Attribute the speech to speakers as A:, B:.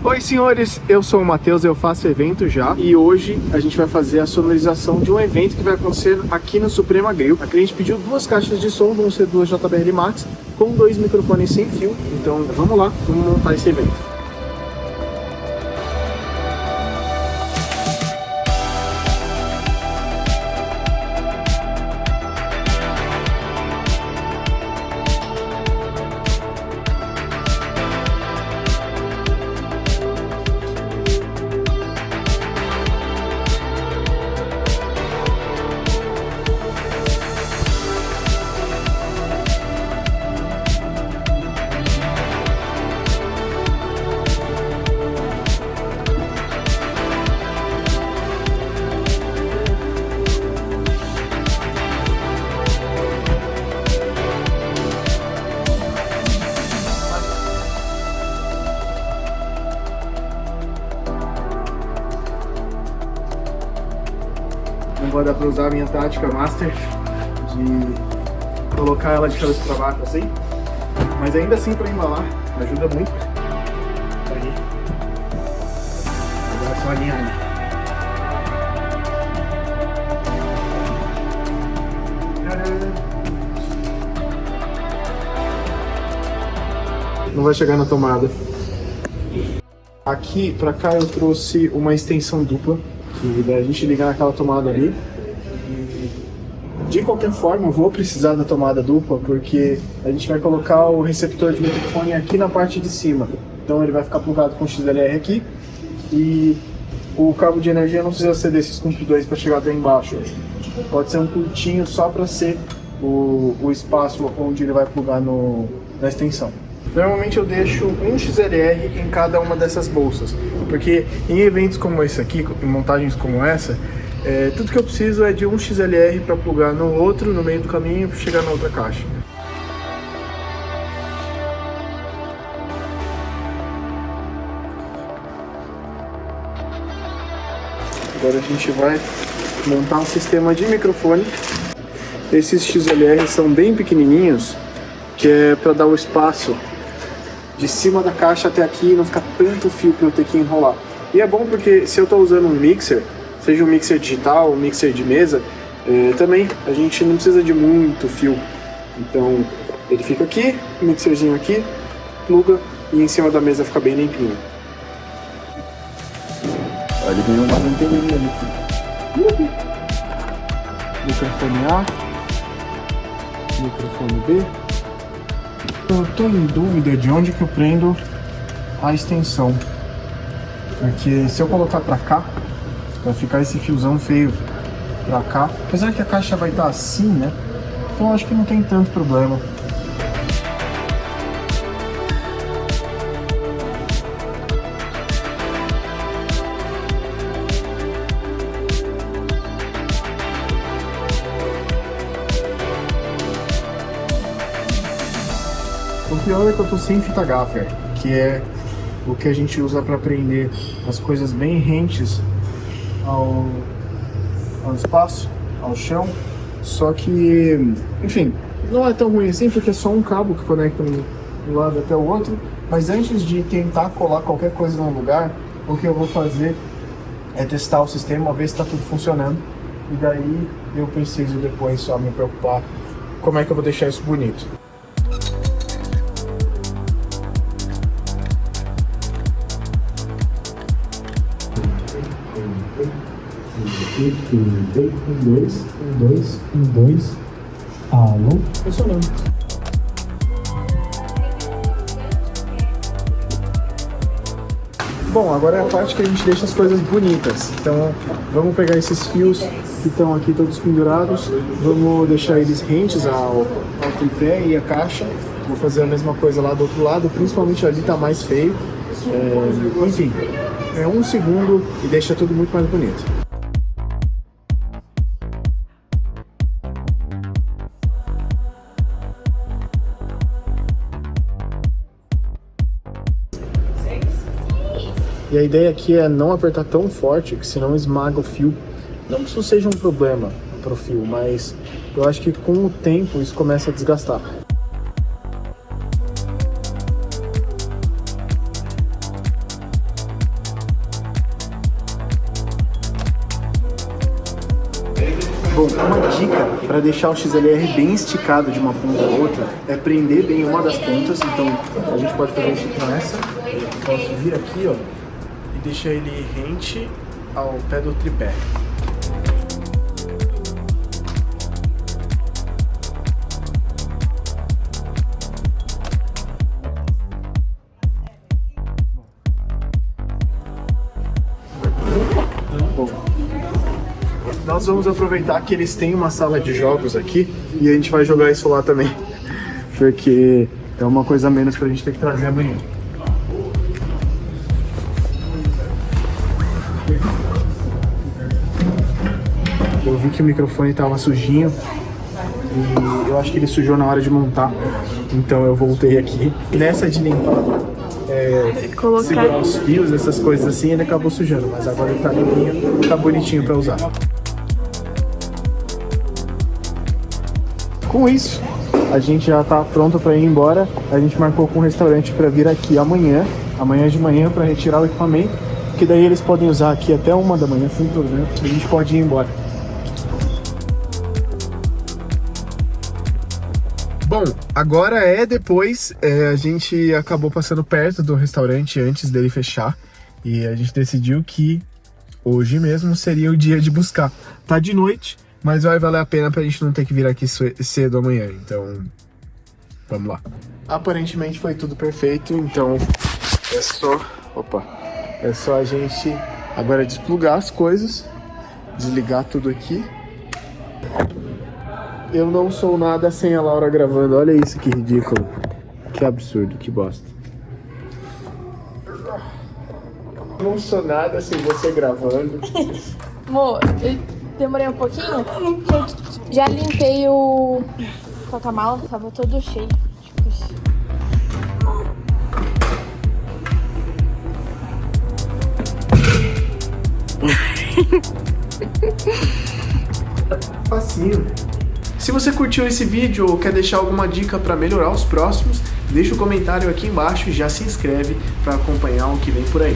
A: Oi senhores, eu sou o Matheus, eu faço evento já e hoje a gente vai fazer a sonorização de um evento que vai acontecer aqui no Suprema Grill. Aqui a gente pediu 2 caixas de som, vão ser 2 JBL Max com 2 microfones sem fio, então vamos lá, vamos montar esse evento. Não vai dar pra usar a minha tática master de colocar ela de cabeça pra baixo assim, mas ainda assim pra embalar ajuda muito. Aí, agora é só alinhar. Não vai chegar na tomada. Aqui pra cá eu trouxe uma extensão dupla, que daí a gente liga naquela tomada ali. De qualquer forma, eu vou precisar da tomada dupla, porque a gente vai colocar o receptor de microfone aqui na parte de cima. Então ele vai ficar plugado com XLR aqui, e o cabo de energia não precisa ser desses compridores para chegar até embaixo. Pode ser um curtinho só para ser o espaço onde ele vai plugar na extensão. Normalmente eu deixo um XLR em cada uma dessas bolsas, porque em eventos como esse aqui, em montagens como essa, tudo que eu preciso é de um XLR para plugar no outro, no meio do caminho, para chegar na outra caixa. Agora a gente vai montar um sistema de microfone. Esses XLR são bem pequenininhos, que é para dar o espaço de cima da caixa até aqui e não ficar tanto fio para eu ter que enrolar. E é bom porque se eu estou usando um mixer, seja um mixer digital, um mixer de mesa, também a gente não precisa de muito fio. Então ele fica aqui, o mixerzinho aqui, pluga e em cima da mesa fica bem limpinho. Ele ganhou uma anteninha ali. Microfone A, microfone B. Eu estou em dúvida de onde que eu prendo a extensão, porque se eu colocar para cá, vai ficar esse fiozão feio pra cá. Apesar que a caixa vai estar assim, né? Então eu acho que não tem tanto problema. O pior é que eu tô sem fita gaffer, que é o que a gente usa para prender as coisas bem rentes ao espaço, ao chão. Só que, enfim, não é tão ruim assim, porque é só um cabo que conecta um lado até o outro. Mas antes de tentar colar qualquer coisa num lugar, o que eu vou fazer é testar o sistema, ver se está tudo funcionando. E daí eu preciso depois só me preocupar como é que eu vou deixar isso bonito. Um, dois. Alô? Funcionando. Bom, agora é a parte que a gente deixa as coisas bonitas. Então, vamos pegar esses fios que estão aqui todos pendurados, vamos deixar eles rentes ao tripé e a caixa. Vou fazer a mesma coisa lá do outro lado, principalmente ali tá mais feio. Enfim, é 1 segundo e deixa tudo muito mais bonito. E a ideia aqui é não apertar tão forte, que senão esmaga o fio. Não que isso seja um problema pro fio, mas eu acho que com o tempo isso começa a desgastar. Bom, uma dica para deixar o XLR bem esticado de uma ponta a outra é prender bem uma das pontas. Então a gente pode fazer isso com essa. Eu posso vir aqui, ó, e deixar ele rente ao pé do tripé. Bom, nós vamos aproveitar que eles têm uma sala de jogos aqui e a gente vai jogar isso lá também, porque é uma coisa a menos pra gente ter que trazer amanhã. Eu vi que o microfone tava sujinho e eu acho que ele sujou na hora de montar, então eu voltei aqui. Nessa de limpar, segurar os fios, essas coisas assim, ele acabou sujando, mas agora ele tá limpinho, tá bonitinho pra usar. Com isso, a gente já tá pronto para ir embora. A gente marcou com o restaurante para vir aqui amanhã de manhã, para retirar o equipamento, que daí eles podem usar aqui até 1 da manhã sem problema. A gente pode ir embora. Bom, agora depois, a gente acabou passando perto do restaurante antes dele fechar e a gente decidiu que hoje mesmo seria o dia de buscar. Tá de noite, mas vai valer a pena pra gente não ter que vir aqui cedo amanhã, então vamos lá. Aparentemente foi tudo perfeito, então é só a gente agora desplugar as coisas, desligar tudo aqui. Eu não sou nada sem a Laura gravando, olha isso que ridículo, que absurdo, que bosta. Eu não sou nada sem você gravando.
B: Amor, eu demorei um pouquinho. Já limpei o porta-mala, tava todo cheio.
A: Facinho. Se você curtiu esse vídeo ou quer deixar alguma dica para melhorar os próximos, deixa o comentário aqui embaixo e já se inscreve para acompanhar o que vem por aí.